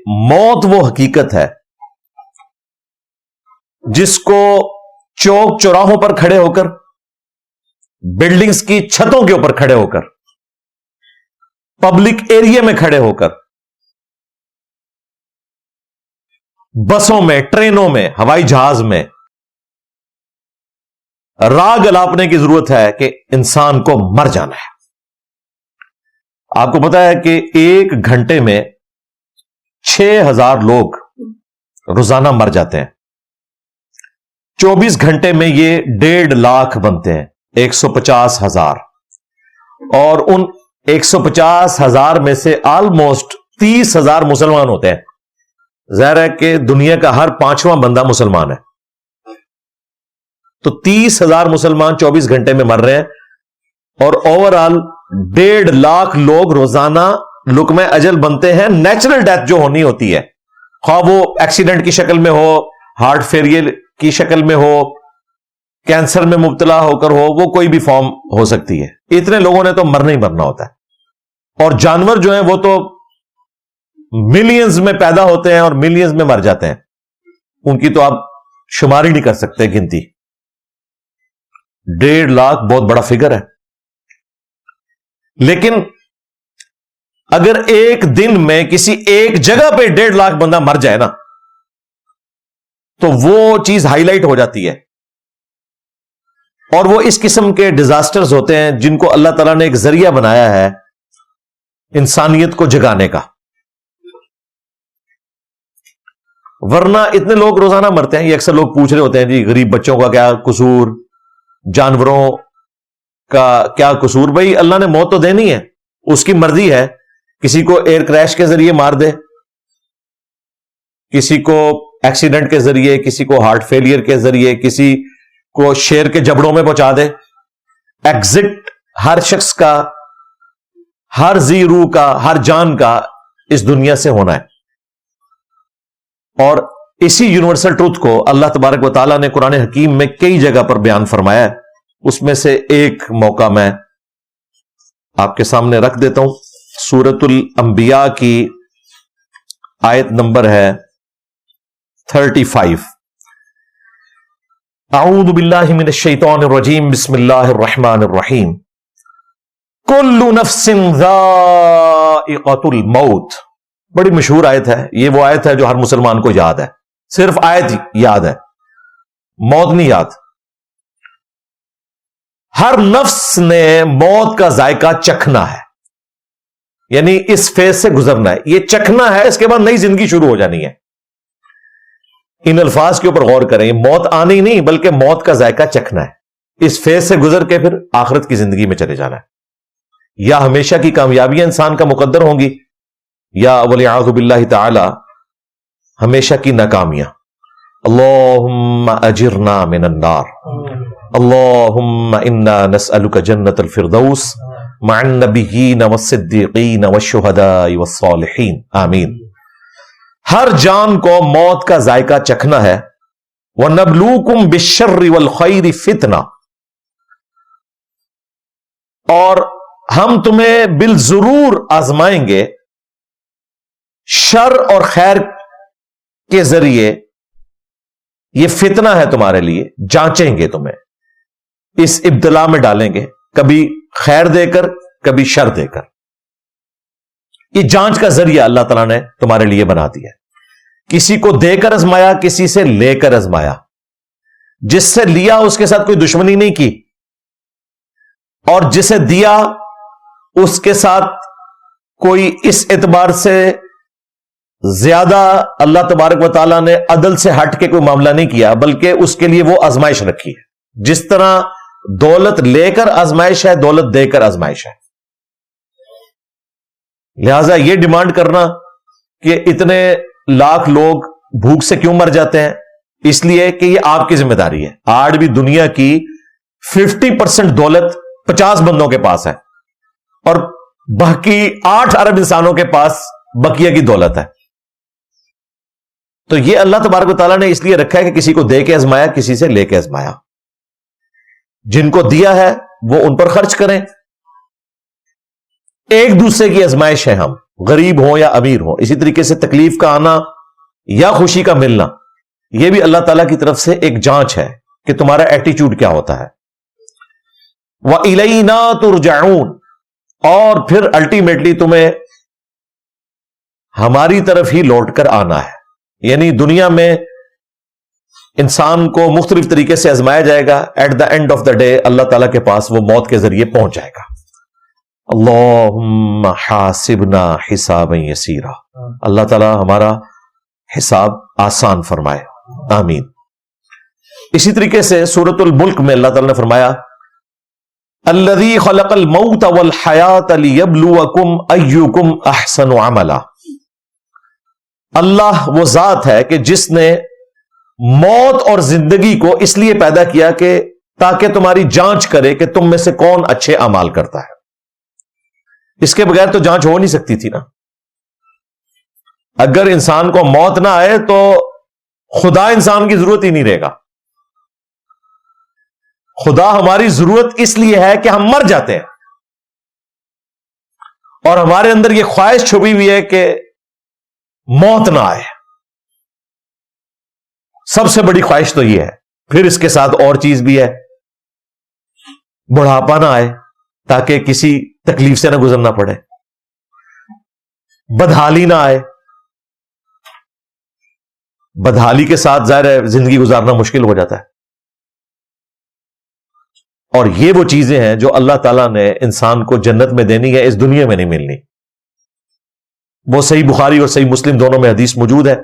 موت وہ حقیقت ہے جس کو چوک چوراہوں پر کھڑے ہو کر، بلڈنگز کی چھتوں کے اوپر کھڑے ہو کر، پبلک ایریا میں کھڑے ہو کر، بسوں میں، ٹرینوں میں، ہوائی جہاز میں راگ الاپنے کی ضرورت ہے کہ انسان کو مر جانا ہے۔ آپ کو پتا ہے کہ 1 گھنٹے میں 6000 لوگ روزانہ مر جاتے ہیں۔ 24 گھنٹے میں یہ 1.5 لاکھ بنتے ہیں، 150,000، اور ان 150,000 میں سے آلموسٹ 30,000 مسلمان ہوتے ہیں۔ ظاہر ہے کہ دنیا کا ہر 5واں بندہ مسلمان ہے، تو 30,000 مسلمان 24 گھنٹے میں مر رہے ہیں، اور اوور آل 1.5 لاکھ لوگ روزانہ لقمہ اجل بنتے ہیں۔ نیچرل ڈیتھ جو ہونی ہوتی ہے، خواہ وہ ایکسیڈنٹ کی شکل میں ہو، ہارٹ فیلئر کی شکل میں ہو، کینسر میں مبتلا ہو کر ہو، وہ کوئی بھی فارم ہو سکتی ہے، اتنے لوگوں نے تو مرنا ہی مرنا ہوتا ہے۔ اور جانور جو ہیں وہ تو ملینز میں پیدا ہوتے ہیں اور ملینز میں مر جاتے ہیں، ان کی تو آپ شمار ہی نہیں کر سکتے گنتی۔ 1.5 لاکھ بہت بڑا فگر ہے، لیکن اگر ایک دن میں کسی ایک جگہ پہ 1.5 لاکھ بندہ مر جائے نا، تو وہ چیز ہائی لائٹ ہو جاتی ہے۔ اور وہ اس قسم کے ڈیزاسٹرز ہوتے ہیں جن کو اللہ تعالیٰ نے ایک ذریعہ بنایا ہے انسانیت کو جگانے کا، ورنہ اتنے لوگ روزانہ مرتے ہیں۔ یہ اکثر لوگ پوچھ رہے ہوتے ہیں جی غریب بچوں کا کیا قصور، جانوروں کا کیا قصور؟ بھائی اللہ نے موت تو دینی ہے، اس کی مرضی ہے، کسی کو ایئر کریش کے ذریعے مار دے، کسی کو ایکسیڈنٹ کے ذریعے، کسی کو ہارٹ فیلئر کے ذریعے، کسی کو شیر کے جبڑوں میں پہنچا دے۔ ایگزٹ ہر شخص کا، ہر ذی روح کا، ہر جان کا اس دنیا سے ہونا ہے، اور اسی یونیورسل ٹروتھ کو اللہ تبارک و تعالیٰ نے قرآن حکیم میں کئی جگہ پر بیان فرمایا ہے۔ اس میں سے ایک موقع میں آپ کے سامنے رکھ دیتا ہوں۔ سورۃ الانبیاء کی آیت نمبر ہے 35۔ اعوذ باللہ من الشیطان الرجیم، بسم اللہ الرحمن الرحیم۔ کل نفس ذائقۃ الموت، بڑی مشہور آیت ہے یہ، وہ آیت ہے جو ہر مسلمان کو یاد ہے، صرف آیت یاد ہے، موت نہیں یاد۔ ہر نفس نے موت کا ذائقہ چکھنا ہے، یعنی اس فیز سے گزرنا ہے، یہ چکھنا ہے، اس کے بعد نئی زندگی شروع ہو جانی ہے۔ ان الفاظ کے اوپر غور کریں، موت آنی نہیں بلکہ موت کا ذائقہ چکھنا ہے، اس فیز سے گزر کے پھر آخرت کی زندگی میں چلے جانا ہے۔ یا ہمیشہ کی کامیابیاں انسان کا مقدر ہوں گی، یا والعیاذ باللہ تعالی ہمیشہ کی ناکامیاں۔ اللہم اجرنا من النار، اللہم انا نسألک جنت الفردوس مع النبیین والصدیقین والشہداء والصالحین، آمین۔ ہر جان کو موت کا ذائقہ چکھنا ہے۔ وَنَبْلُوكُمْ بِالشَّرِّ وَالْخَيْرِ فِتْنَةً، اور ہم تمہیں بالضرور آزمائیں گے شر اور خیر کے ذریعے، یہ فتنہ ہے تمہارے لیے، جانچیں گے تمہیں، اس ابتلا میں ڈالیں گے، کبھی خیر دے کر کبھی شر دے کر۔ یہ جانچ کا ذریعہ اللہ تعالیٰ نے تمہارے لیے بنا دیا ہے۔ کسی کو دے کر ازمایا، کسی سے لے کر ازمایا، جس سے لیا اس کے ساتھ کوئی دشمنی نہیں کی، اور جسے دیا اس کے ساتھ کوئی اس اعتبار سے زیادہ اللہ تبارک و تعالیٰ نے عدل سے ہٹ کے کوئی معاملہ نہیں کیا، بلکہ اس کے لیے وہ آزمائش رکھی ہے۔ جس طرح دولت لے کر آزمائش ہے، دولت دے کر آزمائش ہے۔ لہذا یہ ڈیمانڈ کرنا کہ اتنے لاکھ لوگ بھوک سے کیوں مر جاتے ہیں، اس لیے کہ یہ آپ کی ذمہ داری ہے۔ آج بھی دنیا کی 50% دولت 50 بندوں کے پاس ہے، اور باقی 8 ارب انسانوں کے پاس بقیہ کی دولت ہے۔ تو یہ اللہ تبارک و تعالیٰ نے اس لیے رکھا ہے کہ کسی کو دے کے ازمایا، کسی سے لے کے ازمایا۔ جن کو دیا ہے وہ ان پر خرچ کریں، ایک دوسرے کی ازمائش ہے ہم، غریب ہو یا امیر ہو. اسی طریقے سے تکلیف کا آنا یا خوشی کا ملنا یہ بھی اللہ تعالیٰ کی طرف سے ایک جانچ ہے کہ تمہارا ایٹیچیوڈ کیا ہوتا ہے. وَإِلَيْنَا تُرْجَعُونَ, اور پھر الٹیمیٹلی تمہیں ہماری طرف ہی لوٹ کر آنا ہے. یعنی دنیا میں انسان کو مختلف طریقے سے آزمایا جائے گا, at the end of the day Allah تعالیٰ کے پاس وہ موت کے ذریعے پہنچ جائے گا. اللہم حاسبنا حسابا یسیرا, اللہ تعالیٰ ہمارا حساب آسان فرمائے, آمین. اسی طریقے سے سورۃ الملک میں اللہ تعالیٰ نے فرمایا الذی خلق الموت والحیات لیبلوکم ایکم احسن عملا. اللہ وہ ذات ہے کہ جس نے موت اور زندگی کو اس لیے پیدا کیا کہ تاکہ تمہاری جانچ کرے کہ تم میں سے کون اچھے اعمال کرتا ہے. اس کے بغیر تو جانچ ہو نہیں سکتی تھی نا. اگر انسان کو موت نہ آئے تو خدا انسان کی ضرورت ہی نہیں رہے گا. خدا ہماری ضرورت اس لیے ہے کہ ہم مر جاتے ہیں, اور ہمارے اندر یہ خواہش چھپی ہوئی ہے کہ موت نہ آئے. سب سے بڑی خواہش تو یہ ہے. پھر اس کے ساتھ اور چیز بھی ہے, بڑھاپا نہ آئے تاکہ کسی تکلیف سے نہ گزرنا پڑے, بدحالی نہ آئے. بدحالی کے ساتھ ظاہر ہے زندگی گزارنا مشکل ہو جاتا ہے. اور یہ وہ چیزیں ہیں جو اللہ تعالیٰ نے انسان کو جنت میں دینی ہے, اس دنیا میں نہیں ملنی. وہ صحیح بخاری اور صحیح مسلم دونوں میں حدیث موجود ہے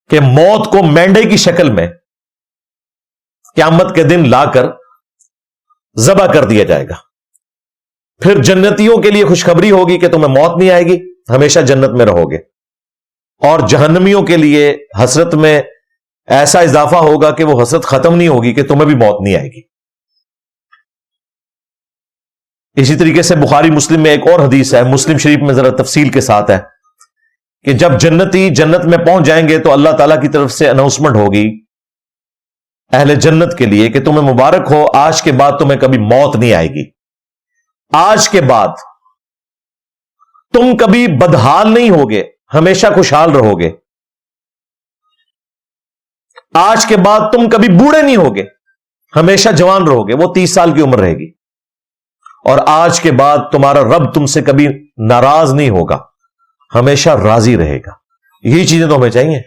کہ موت کو مینڈے کی شکل میں قیامت کے دن لا کر ذبح کر دیا جائے گا. پھر جنتیوں کے لیے خوشخبری ہوگی کہ تمہیں موت نہیں آئے گی, ہمیشہ جنت میں رہو گے. اور جہنمیوں کے لیے حسرت میں ایسا اضافہ ہوگا کہ وہ حسرت ختم نہیں ہوگی کہ تمہیں بھی موت نہیں آئے گی. اسی طریقے سے بخاری مسلم میں ایک اور حدیث ہے, مسلم شریف میں ذرا تفصیل کے ساتھ ہے, کہ جب جنتی جنت میں پہنچ جائیں گے تو اللہ تعالیٰ کی طرف سے اناؤنسمنٹ ہوگی اہل جنت کے لیے کہ تمہیں مبارک ہو, آج کے بعد تمہیں کبھی موت نہیں آئے گی. آج کے بعد تم کبھی بدحال نہیں ہوگے, ہمیشہ خوشحال رہو گے. آج کے بعد تم کبھی بوڑھے نہیں ہوگے, ہمیشہ جوان رہو گے. وہ 30 سال کی عمر رہے گی. اور آج کے بعد تمہارا رب تم سے کبھی ناراض نہیں ہوگا, ہمیشہ راضی رہے گا. یہی چیزیں تو ہمیں چاہیے.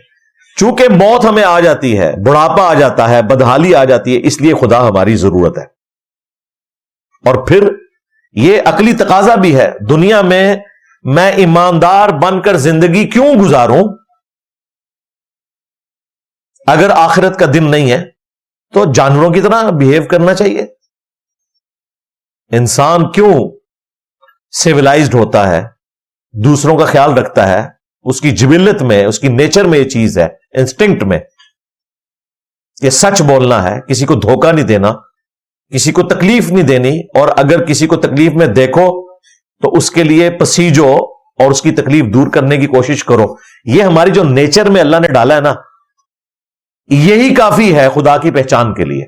چونکہ موت ہمیں آ جاتی ہے, بڑھاپا آ جاتا ہے, بدحالی آ جاتی ہے, اس لیے خدا ہماری ضرورت ہے. اور پھر یہ عقلی تقاضا بھی ہے, دنیا میں ایماندار بن کر زندگی کیوں گزاروں؟ اگر آخرت کا دن نہیں ہے تو جانوروں کی طرح بیہیو کرنا چاہیے. انسان کیوں سیولائزڈ ہوتا ہے, دوسروں کا خیال رکھتا ہے, اس کی جبلت میں, اس کی نیچر میں یہ چیز ہے, انسٹنکٹ میں. یہ سچ بولنا ہے, کسی کو دھوکہ نہیں دینا, کسی کو تکلیف نہیں دینی, اور اگر کسی کو تکلیف میں دیکھو تو اس کے لیے پسیجو اور اس کی تکلیف دور کرنے کی کوشش کرو. یہ ہماری جو نیچر میں اللہ نے ڈالا ہے نا, یہی کافی ہے خدا کی پہچان کے لیے.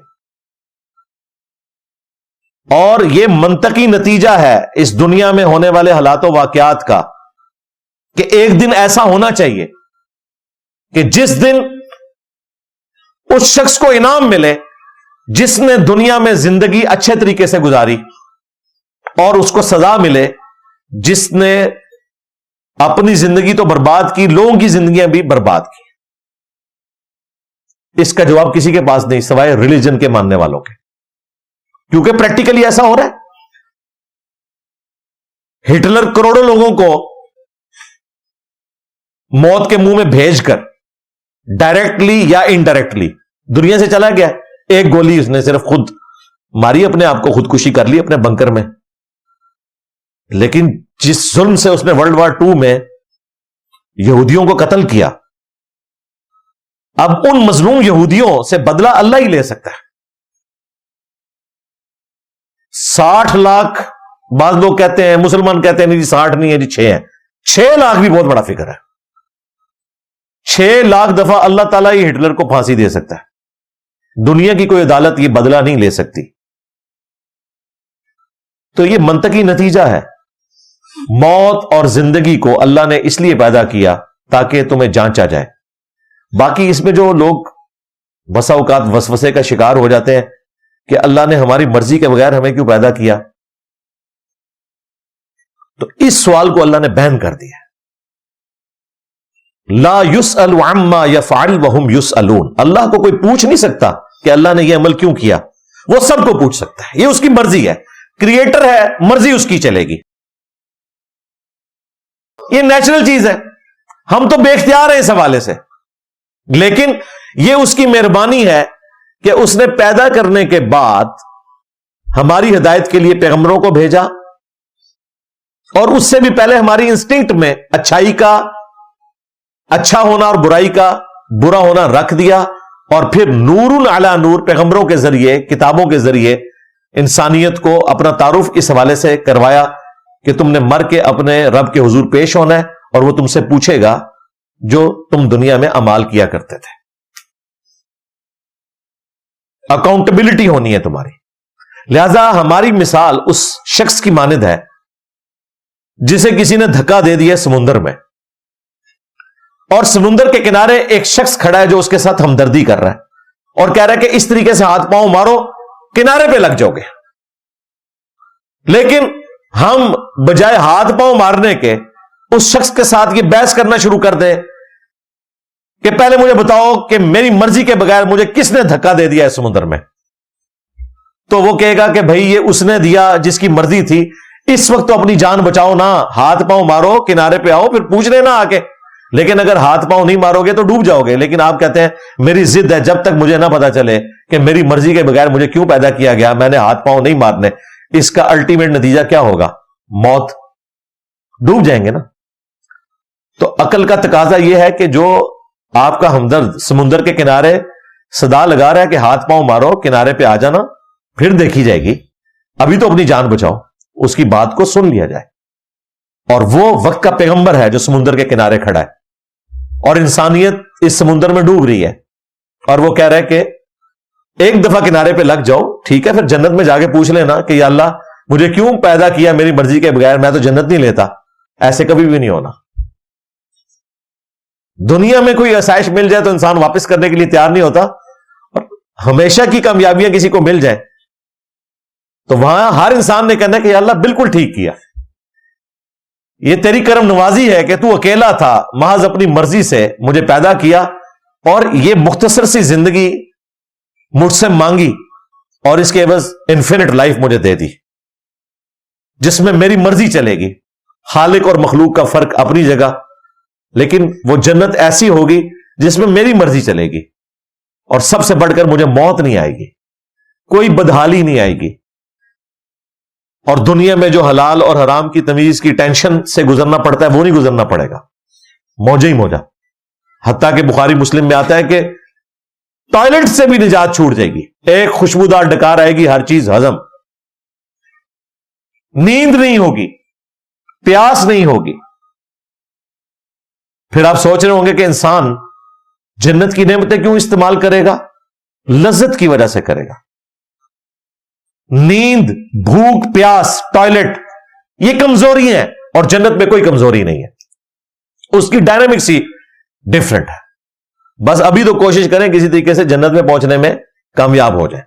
اور یہ منطقی نتیجہ ہے اس دنیا میں ہونے والے حالات و واقعات کا کہ ایک دن ایسا ہونا چاہیے کہ جس دن اس شخص کو انعام ملے جس نے دنیا میں زندگی اچھے طریقے سے گزاری, اور اس کو سزا ملے جس نے اپنی زندگی تو برباد کی, لوگوں کی زندگیاں بھی برباد کی. اس کا جواب کسی کے پاس نہیں سوائے ریلیجن کے ماننے والوں کے, کیونکہ پریکٹیکلی ایسا ہو رہا ہے. ہٹلر کروڑوں لوگوں کو موت کے منہ میں بھیج کر ڈائریکٹلی یا انڈائریکٹلی دنیا سے چلا گیا. ایک گولی اس نے صرف خود ماری, اپنے آپ کو خودکشی کر لی اپنے بنکر میں. لیکن جس ظلم سے اس نے ورلڈ وار 2 میں یہودیوں کو قتل کیا, اب ان مظلوم یہودیوں سے بدلہ اللہ ہی لے سکتا ہے. 60 لاکھ, بعض لوگ کہتے ہیں, مسلمان کہتے ہیں نہیں جی 60 نہیں ہے جی 6 ہیں. 6 لاکھ بھی بہت بڑا فکر ہے. 6 لاکھ دفعہ اللہ تعالیٰ ہی ہٹلر کو پھانسی دے سکتا ہے. دنیا کی کوئی عدالت یہ بدلہ نہیں لے سکتی. تو یہ منطقی نتیجہ ہے موت اور زندگی کو اللہ نے اس لیے پیدا کیا تاکہ تمہیں جانچا جائے. باقی اس میں جو لوگ بسا اوقات وسوسے کا شکار ہو جاتے ہیں کہ اللہ نے ہماری مرضی کے بغیر ہمیں کیوں پیدا کیا, تو اس سوال کو اللہ نے بیان کر دیا. لا یسأل عما یفعل وہم یسألون. اللہ کو کوئی پوچھ نہیں سکتا کہ اللہ نے یہ عمل کیوں کیا, وہ سب کو پوچھ سکتا ہے. یہ اس کی مرضی ہے, کریٹر ہے, مرضی اس کی چلے گی. یہ نیچرل چیز ہے, ہم تو بے اختیار ہیں اس حوالے سے, لیکن یہ اس کی مہربانی ہے کہ اس نے پیدا کرنے کے بعد ہماری ہدایت کے لیے پیغمبروں کو بھیجا, اور اس سے بھی پہلے ہماری انسٹنکٹ میں اچھائی کا اچھا ہونا اور برائی کا برا ہونا رکھ دیا, اور پھر نور علی نور پیغمبروں کے ذریعے, کتابوں کے ذریعے انسانیت کو اپنا تعارف اس حوالے سے کروایا کہ تم نے مر کے اپنے رب کے حضور پیش ہونا ہے, اور وہ تم سے پوچھے گا جو تم دنیا میں اعمال کیا کرتے تھے. اکاؤنٹیبلٹی ہونی ہے تمہاری. لہذا ہماری مثال اس شخص کی مانند ہے جسے کسی نے دھکا دے دیا سمندر میں, اور سمندر کے کنارے ایک شخص کھڑا ہے جو اس کے ساتھ ہمدردی کر رہا ہے اور کہہ رہا ہے کہ اس طریقے سے ہاتھ پاؤں مارو کنارے پہ لگ جاؤ گے. لیکن ہم بجائے ہاتھ پاؤں مارنے کے اس شخص کے ساتھ یہ بحث کرنا شروع کر دیں کہ پہلے مجھے بتاؤ کہ میری مرضی کے بغیر مجھے کس نے دھکا دے دیا ہے سمندر میں, تو وہ کہے گا کہ بھائی یہ اس نے دیا جس کی مرضی تھی, اس وقت تو اپنی جان بچاؤ نا, ہاتھ پاؤں مارو کنارے پہ آؤ پھر پوچھ لینا آ کے. لیکن اگر ہاتھ پاؤں نہیں مارو گے تو ڈوب جاؤ گے. لیکن آپ کہتے ہیں میری ضد ہے, جب تک مجھے نہ پتا چلے کہ میری مرضی کے بغیر مجھے کیوں پیدا کیا گیا, میں نے ہاتھ پاؤں نہیں مارنے. اس کا الٹیمیٹ نتیجہ کیا ہوگا؟ موت. ڈوب جائیں گے نا. تو عقل کا تقاضا یہ ہے کہ جو آپ کا ہمدرد سمندر کے کنارے صدا لگا رہا ہے کہ ہاتھ پاؤں مارو کنارے پہ آ جانا, پھر دیکھی جائے گی, ابھی تو اپنی جان بچاؤ, اس کی بات کو سن لیا جائے. اور وہ وقت کا پیغمبر ہے جو سمندر کے کنارے کھڑا ہے, اور انسانیت اس سمندر میں ڈوب رہی ہے, اور وہ کہہ رہا ہے کہ ایک دفعہ کنارے پہ لگ جاؤ, ٹھیک ہے, پھر جنت میں جا کے پوچھ لینا کہ یا اللہ مجھے کیوں پیدا کیا میری مرضی کے بغیر, میں تو جنت نہیں لیتا. ایسے کبھی بھی نہیں ہونا. دنیا میں کوئی آسائش مل جائے تو انسان واپس کرنے کے لیے تیار نہیں ہوتا, اور ہمیشہ کی کامیابیاں کسی کو مل جائیں تو وہاں ہر انسان نے کہنا کہ یا اللہ بالکل ٹھیک کیا, یہ تیری کرم نوازی ہے کہ تو اکیلا تھا, محض اپنی مرضی سے مجھے پیدا کیا, اور یہ مختصر سی زندگی مجھ سے مانگی, اور اس کے عوض انفینٹ لائف مجھے دے دی جس میں میری مرضی چلے گی. خالق اور مخلوق کا فرق اپنی جگہ, لیکن وہ جنت ایسی ہوگی جس میں میری مرضی چلے گی, اور سب سے بڑھ کر مجھے موت نہیں آئے گی, کوئی بدحالی نہیں آئے گی, اور دنیا میں جو حلال اور حرام کی تمیز کی ٹینشن سے گزرنا پڑتا ہے وہ نہیں گزرنا پڑے گا, موجہ ہی موجہ. حتیٰ کہ بخاری مسلم میں آتا ہے کہ ٹوائلٹ سے بھی نجات چھوٹ جائے گی, ایک خوشبودار ڈکار آئے گی, ہر چیز ہضم, نیند نہیں ہوگی, پیاس نہیں ہوگی. پھر آپ سوچ رہے ہوں گے کہ انسان جنت کی نعمتیں کیوں استعمال کرے گا؟ لذت کی وجہ سے کرے گا. نیند, بھوک, پیاس, ٹوائلٹ یہ کمزوری ہیں, اور جنت میں کوئی کمزوری نہیں ہے, اس کی ڈائنامکس ہی ڈفرنٹ ہے. بس ابھی تو کوشش کریں کسی طریقے سے جنت میں پہنچنے میں کامیاب ہو جائیں.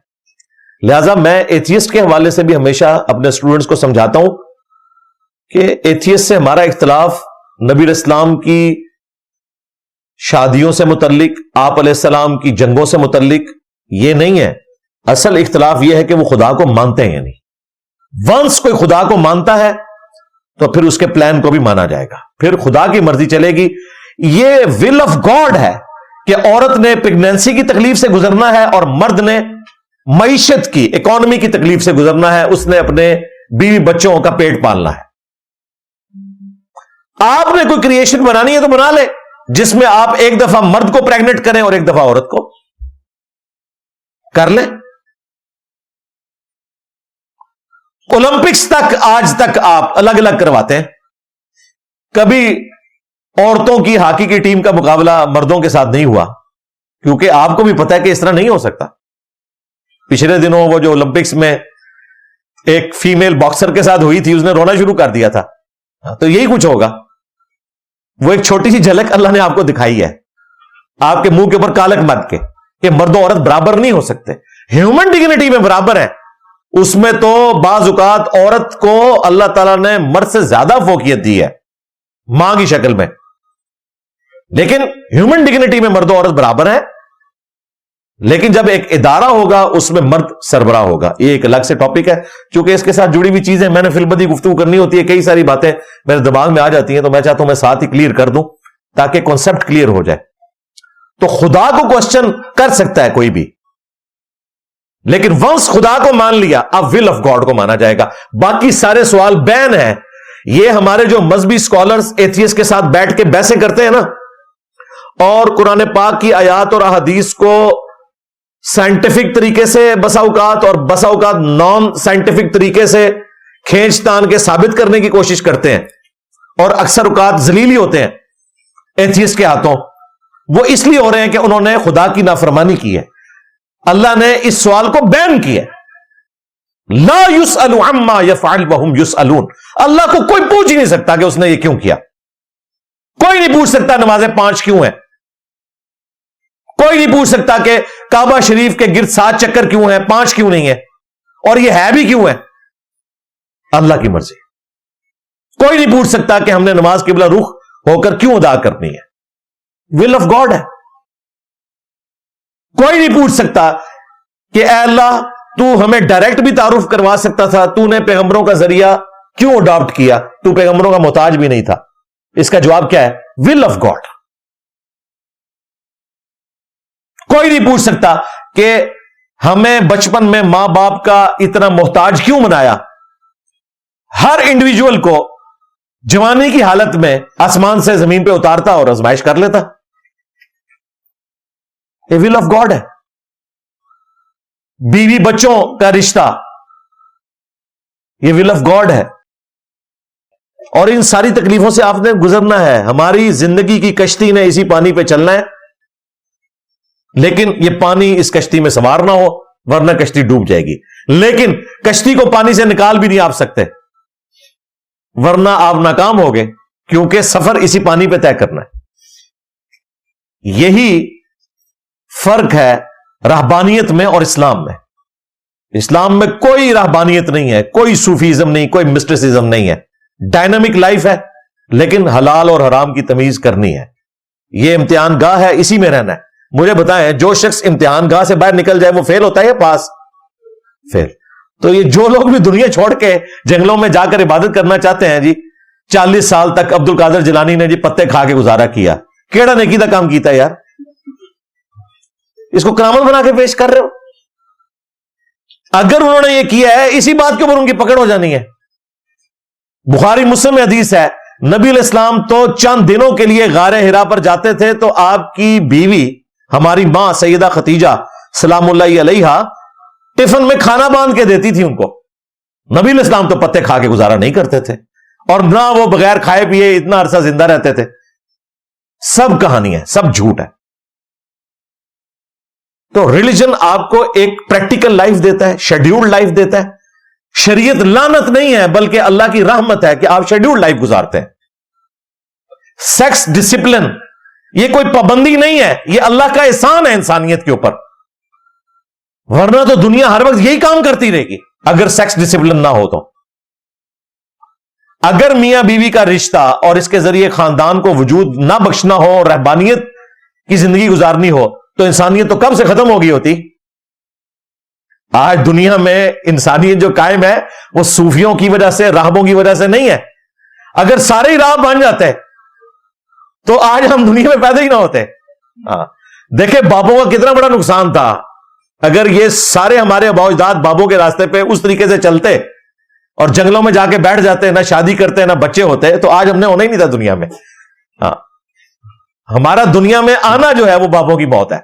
لہذا میں ایتھیسٹ کے حوالے سے بھی ہمیشہ اپنے اسٹوڈنٹس کو سمجھاتا ہوں کہ ایتھیسٹ سے ہمارا اختلاف نبی علیہ السلام کی شادیوں سے متعلق, آپ علیہ السلام کی جنگوں سے متعلق یہ نہیں ہے. اصل اختلاف یہ ہے کہ وہ خدا کو مانتے ہیں یا نہیں. ونس کوئی خدا کو مانتا ہے تو پھر اس کے پلان کو بھی مانا جائے گا, پھر خدا کی مرضی چلے گی. یہ ول آف گاڈ ہے کہ عورت نے پریگنینسی کی تکلیف سے گزرنا ہے اور مرد نے معیشت کی, اکانومی کی تکلیف سے گزرنا ہے, اس نے اپنے بیوی بچوں کا پیٹ پالنا ہے. آپ نے کوئی کریشن بنانی ہے تو بنا لے جس میں آپ ایک دفعہ مرد کو پریگنٹ کریں اور ایک دفعہ عورت کو کر لیں. اولمپکس تک آج تک آپ الگ الگ کرواتے ہیں, کبھی عورتوں کی ہاکی کی ٹیم کا مقابلہ مردوں کے ساتھ نہیں ہوا, کیونکہ آپ کو بھی پتا ہے کہ اس طرح نہیں ہو سکتا. پچھلے دنوں وہ جو اولمپکس میں ایک فیمیل باکسر کے ساتھ ہوئی تھی, اس نے رونا شروع کر دیا تھا تو یہی کچھ ہوگا. وہ ایک چھوٹی سی جھلک اللہ نے آپ کو دکھائی ہے, آپ کے منہ کے اوپر کالک مت کے, کہ مرد و عورت برابر نہیں ہو سکتے. ہیومن ڈگنیٹی میں برابر ہے, اس میں تو بعض اوقات عورت کو اللہ تعالیٰ نے مرد سے زیادہ فوقیت دی ہے ماں کی شکل میں, لیکن ہیومن ڈگنیٹی میں مرد و عورت برابر ہے. لیکن جب ایک ادارہ ہوگا اس میں مرد سربراہ ہوگا. یہ ایک الگ سے ٹاپک ہے, چونکہ اس کے ساتھ جڑی ہوئی چیزیں میں نے فی البدی گفتگو کرنی ہوتی ہے, کئی ساری باتیں میرے دماغ میں آ جاتی ہیں, تو میں چاہتا ہوں میں ساتھ ہی کلیئر کر دوں تاکہ کانسیپٹ کلیئر ہو جائے. تو خدا کو کوشچن کر سکتا ہے کوئی بھی, لیکن ونس خدا کو مان لیا اب ول آف گاڈ کو مانا جائے گا. باقی سارے سوال بین ہیں. یہ ہمارے جو مذہبی سکالرز ایتھیسٹ کے ساتھ بیٹھ کے بحثیں کرتے ہیں نا, اور قرآن پاک کی آیات اور احادیث کو سائنٹیفک طریقے سے بسا اوقات اور بسا اوقات نان سائنٹیفک طریقے سے کھینچ تان کے ثابت کرنے کی کوشش کرتے ہیں, اور اکثر اوقات ذلیل ہی ہوتے ہیں ایتھیسٹ کے ہاتھوں. وہ اس لیے ہو رہے ہیں کہ انہوں نے خدا کی نافرمانی کی ہے. اللہ نے اس سوال کو بین کیا, لا یسأل عما یفعل وہم یسألون. اللہ کو کوئی پوچھ ہی نہیں سکتا کہ اس نے یہ کیوں کیا. کوئی نہیں پوچھ سکتا نمازیں 5 کیوں ہیں, کوئی نہیں پوچھ سکتا کہ کعبہ شریف کے گرد 7 چکر کیوں ہیں, 5 کیوں نہیں ہے, اور یہ ہے بھی کیوں ہے. اللہ کی مرضی. کوئی نہیں پوچھ سکتا کہ ہم نے نماز قبلہ رخ ہو کر کیوں ادا کرنی ہے, ول آف گاڈ ہے. کوئی نہیں پوچھ سکتا کہ اے اللہ تو ہمیں ڈائریکٹ بھی تعارف کروا سکتا تھا, تو نے پیغمبروں کا ذریعہ کیوں اڈاپٹ کیا, تو پیغمبروں کا محتاج بھی نہیں تھا. اس کا جواب کیا ہے, ول آف گاڈ. کوئی نہیں پوچھ سکتا کہ ہمیں بچپن میں ماں باپ کا اتنا محتاج کیوں بنایا. ہر انڈیویجول کو جوانی کی حالت میں آسمان سے زمین پہ اتارتا اور آزمائش کر لیتا. یہ ول آف گاڈ ہے. بیوی بچوں کا رشتہ, یہ ول آف گاڈ ہے. اور ان ساری تکلیفوں سے آپ نے گزرنا ہے. ہماری زندگی کی کشتی نے اسی پانی پہ چلنا ہے, لیکن یہ پانی اس کشتی میں سوار نہ ہو ورنہ کشتی ڈوب جائے گی. لیکن کشتی کو پانی سے نکال بھی نہیں آپ سکتے ورنہ آپ ناکام ہوگے, کیونکہ سفر اسی پانی پہ طے کرنا ہے. یہی فرق ہے رہبانیت میں اور اسلام میں. اسلام میں کوئی رہبانیت نہیں ہے, کوئی صوفیزم نہیں, کوئی مسٹسزم نہیں ہے. ڈائنامک لائف ہے, لیکن حلال اور حرام کی تمیز کرنی ہے. یہ امتحان گاہ ہے, اسی میں رہنا ہے. مجھے بتائیں, جو شخص امتحان گاہ سے باہر نکل جائے وہ فیل ہوتا ہے یا پاس؟ فیل. تو یہ جو لوگ بھی دنیا چھوڑ کے جنگلوں میں جا کر عبادت کرنا چاہتے ہیں جی, 40 سال تک عبد القادر جیلانی نے جی پتے کھا کے گزارا کیا, کیڑا نیکی دا کام کیتا ہے یار. اس کو کرامت بنا کے پیش کر رہے ہو. اگر انہوں نے یہ کیا ہے, اسی بات کے اوپر ان کی پکڑ ہو جانی ہے. بخاری مسلم میں حدیث ہے, نبی علیہ السلام تو چند دنوں کے لیے غار حرا پر جاتے تھے تو آپ کی بیوی ہماری ماں سیدہ ختیجہ سلام اللہ علیہا ٹفن میں کھانا باندھ کے دیتی تھی ان کو. نبی علیہ السلام تو پتے کھا کے گزارا نہیں کرتے تھے, اور نہ وہ بغیر کھائے پیے اتنا عرصہ زندہ رہتے تھے. سب کہانی ہے, سب جھوٹ ہے. تو ریلیجن آپ کو ایک پریکٹیکل لائف دیتا ہے, شیڈیولڈ لائف دیتا ہے. شریعت لعنت نہیں ہے بلکہ اللہ کی رحمت ہے کہ آپ شیڈیولڈ لائف گزارتے ہیں. سیکس ڈسپلن یہ کوئی پابندی نہیں ہے, یہ اللہ کا احسان ہے انسانیت کے اوپر. ورنہ تو دنیا ہر وقت یہی کام کرتی رہے گی اگر سیکس ڈسپلن نہ ہو تو. اگر میاں بیوی کا رشتہ اور اس کے ذریعے خاندان کو وجود نہ بخشنا ہو اور رہبانیت کی زندگی گزارنی ہو تو انسانیت تو کب سے ختم ہو گئی ہوتی. آج دنیا میں انسانیت جو قائم ہے وہ صوفیوں کی وجہ سے, راہبوں کی وجہ سے نہیں ہے. اگر سارے ہی راہب بن جاتے تو آج ہم دنیا میں پیدا ہی نہ ہوتے. دیکھیں بابوں کا کتنا بڑا نقصان تھا. اگر یہ سارے ہمارے آباء و اجداد بابوں کے راستے پہ اس طریقے سے چلتے اور جنگلوں میں جا کے بیٹھ جاتے, نہ شادی کرتے نہ بچے ہوتے, تو آج ہم نے ہونا ہی نہیں تھا دنیا میں. ہمارا دنیا میں آنا جو ہے وہ بابوں کی موت ہے.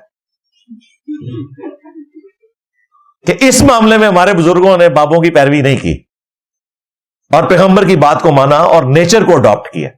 کہ اس معاملے میں ہمارے بزرگوں نے بابوں کی پیروی نہیں کی اور پیغمبر کی بات کو مانا اور نیچر کو اڈاپٹ کیا.